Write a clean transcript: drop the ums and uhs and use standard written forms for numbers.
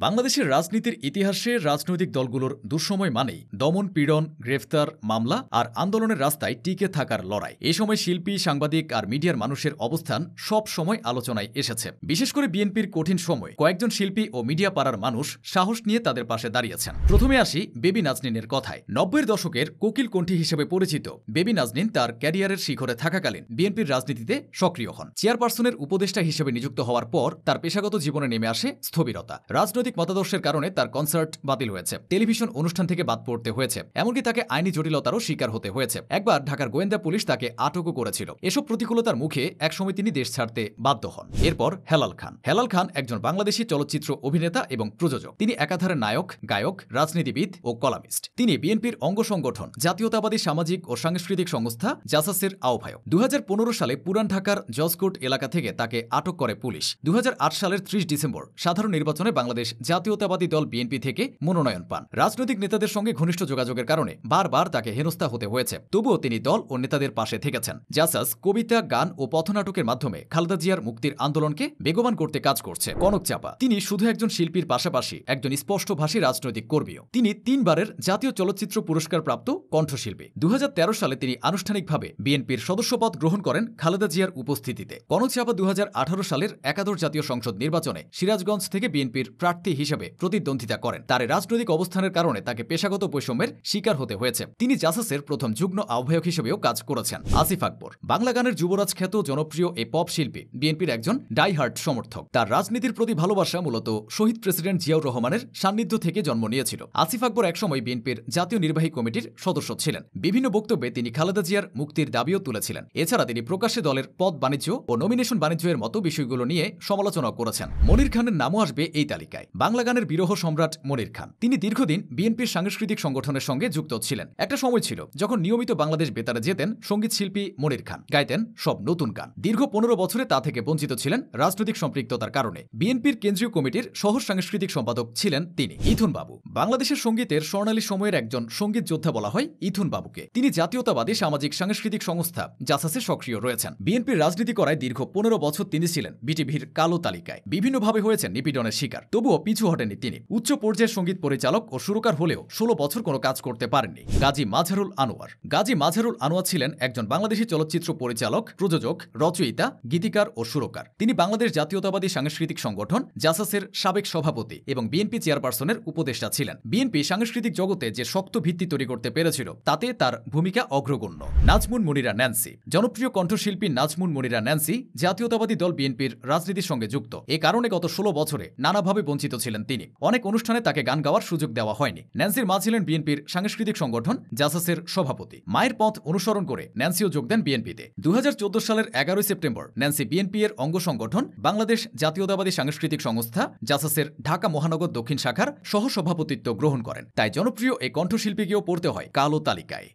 বাংলাদেশের রাজনীতির ইতিহাসে রাজনৈতিক দলগুলোর দুঃসময় মানেই দমন পীড়ন, গ্রেফতার, মামলা আর আন্দোলনের রাস্তায় টিকে থাকার লড়াই। এ সময় শিল্পী, সাংবাদিক আর মিডিয়ার মানুষের অবস্থান সব সময় আলোচনায় এসেছে। বিশেষ করে বিএনপির কঠিন সময় কয়েকজন শিল্পী ও মিডিয়া পাড়ার মানুষ সাহস নিয়ে তাদের পাশে দাঁড়িয়েছেন। প্রথমে আসি বেবি নাজনীনের কথায়। ৯০-এর দশকের কোকিল কণ্ঠী হিসেবে পরিচিত বেবি নাজনীন তার ক্যারিয়ারের শিখরে থাকাকালীন বিএনপির রাজনীতিতে সক্রিয় হন। চেয়ারপারসনের উপদেষ্টা হিসেবে নিযুক্ত হওয়ার পর তার পেশাগত জীবনে নেমে আসে স্থবিরতা। রাজনৈতিক মতাদর্শের কারণে তার কনসার্ট বাতিল হয়েছে, টেলিভিশন অনুষ্ঠান থেকে বাদ পড়তে হয়েছে, এমনকি তাকে আইনি জটিলতারও শিকার হতে হয়েছে। একবার ঢাকার গোয়েন্দা পুলিশ তাকে আটকও করেছিল। এসব প্রতিকূলতার মুখে একসময় তিনি দেশ ছাড়তে বাধ্য হন। এরপর হেলাল খান। হেলাল খান একজন বাংলাদেশি চলচ্চিত্র অভিনেতা এবং প্রযোজক। তিনি একাধারে নায়ক, গায়ক, রাজনীতিবিদ ও কলামিস্ট। তিনি বিএনপির অঙ্গ সংগঠন জাতীয়তাবাদী সামাজিক ও সাংস্কৃতিক সংস্থা জাসাসের আহ্বায়ক। ২০১৫ সালে পুরান ঢাকার জজকোর্ট এলাকা থেকে তাকে আটক করে পুলিশ। ২০০৮ সালের ৩০ ডিসেম্বর সাধারণ নির্বাচনে বাংলাদেশ জাতীয়তাবাদী দল বিএনপি থেকে মনোনয়ন পান। রাজনৈতিক নেতাদের সঙ্গে ঘনিষ্ঠ যোগাযোগের কারণে বারবার তাকে হেনস্থা হতে হয়েছে, তবুও তিনি দল ও নেতাদের পাশে থেকেছেন। জাসাস কবিতা, গান ও পথনাটকের মাধ্যমে খালেদা জিয়ার মুক্তির আন্দোলনকে বেগবান করতে কাজ করছে। কনক চাপা। তিনি শুধু একজন শিল্পীর পাশাপাশি একজন স্পষ্টভাষী রাজনৈতিক কর্মীও। তিনি ৩ বারের জাতীয় চলচ্চিত্র পুরস্কার প্রাপ্ত কণ্ঠশিল্পী। ২০১৩ সালে তিনি আনুষ্ঠানিকভাবে বিএনপির সদস্যপদ গ্রহণ করেন খালেদা জিয়ার উপস্থিতিতে। কনক চাপা ২০১৮ সালের একাদশ জাতীয় সংসদ নির্বাচনে সিরাজগঞ্জ থেকে বিএনপির প্রার্থী হিসেবে প্রতিদ্বন্দ্বিতা করেন। তার রাজনৈতিক অবস্থানের কারণে তাকে পেশাগত বৈষম্যের শিকার হতে হয়েছে। তিনি জাসাসের প্রথম যুগ্ম আহ্বায়ক হিসেবেও কাজ করেছেন। আসিফ আকবর। বাংলা গানের যুবরাজ খ্যাত জনপ্রিয় এই পপ শিল্পী বিএনপির একজন ডাইহার্ট সমর্থক। তার রাজনীতির প্রতি ভালোবাসা মূলত শহীদ প্রেসিডেন্ট জিয়াউর রহমানের সান্নিধ্য থেকে জন্ম নিয়েছিল। আসিফ আকবর একসময় বিএনপির জাতীয় নির্বাহী কমিটির সদস্য ছিলেন। বিভিন্ন বক্তব্যে তিনি খালেদা জিয়ার মুক্তির দাবিও তুলেছিলেন। এছাড়া তিনি প্রকাশ্যে দলের পদ বাণিজ্য ও নমিনেশন বাণিজ্যের মতো বিষয়গুলো নিয়ে সমালোচনা করেছেন। মনির খানের নামও আসবে এই তালিকায়। বাংলা গানের বিরহ সম্রাট মনির খান। তিনি দীর্ঘদিন বিএনপির সাংস্কৃতিক সংগঠনের সঙ্গে যুক্ত ছিলেন। একটা সময় ছিল যখন নিয়মিত বাংলাদেশ বেতারে যেতেন সঙ্গীত শিল্পী মনির খান, গাইতেন সব নতুন গান। দীর্ঘ ১৫ বছরে তা থেকে বঞ্চিত ছিলেন রাজনৈতিক সম্পৃক্ততার কারণে। বিএনপির কেন্দ্রীয় কমিটির সহ সাংস্কৃতিক সম্পাদক ছিলেন তিনি। ইথুন বাবু। বাংলাদেশের সঙ্গীতের স্বর্ণালী সময়ের একজন সঙ্গীত যোদ্ধা বলা হয় ইথুন বাবুকে। তিনি জাতীয়তাবাদী সামাজিক সাংস্কৃতিক সংস্থা জাসাসে সক্রিয় রয়েছেন। বিএনপির রাজনীতি করায় দীর্ঘ ১৫ বছর তিনি ছিলেন বিটিভির কালো তালিকায়। বিভিন্নভাবে হয়েছেন নিপীড়নের শিকার, তবুও পিছু হটেননি তিনি। উচ্চ পর্যায়ের সঙ্গীত পরিচালক ও সুরকার হলেও ১৬ বছর কোনো কাজ করতে পারেননি। গাজী মাজহারুল আনোয়ার। গাজী মাজহারুল আনোয়ার ছিলেন একজন বাংলাদেশি চলচ্চিত্র পরিচালক, প্রযোজক, রচয়িতা, গীতিকার ও সুরকার। তিনি বাংলাদেশ জাতীয়তাবাদী সাংস্কৃতিক সংগঠন জাসাসের সাবেক সভাপতি এবং বিএনপি চেয়ারপারসনের উপদেষ্টা ছিলেন। বিএনপি সাংস্কৃতিক জগতে যে শক্ত ভিত্তি তৈরি করতে পেরেছিল তাতে তার ভূমিকা অগ্রগণ্য। নাজমুন মুনিরা ন্যান্সি। জনপ্রিয় কণ্ঠশিল্পী নাজমুন মুনিরা ন্যান্সি জাতীয়তাবাদী দল বিএনপির রাজনীতির সঙ্গে যুক্ত। এ কারণে গত ১৬ বছরে নানাভাবে বঞ্চিত ছিলেন তিনি। অনেক অনুষ্ঠানে তাকে গান গাওয়ার সুযোগ দেওয়া হয়নি। ন্যান্সির মা ছিলেন বিএনপির সাংস্কৃতিক সংগঠন জাসাসের সভাপতি। মায়ের পথ অনুসরণ করে ন্যান্সিও যোগ দেন বিএনপিতে। ২০১৪ সালের ১১ সেপ্টেম্বর ন্যান্সি বিএনপি এর অঙ্গ সংগঠন বাংলাদেশ জাতীয়তাবাদী সাংস্কৃতিক সংস্থা জাসাসের ঢাকা মহানগর দক্ষিণ শাখার সহসভাপতিত্ব গ্রহণ করেন। তাই জনপ্রিয় এই কণ্ঠশিল্পীকেও পড়তে হয় কালো তালিকায়।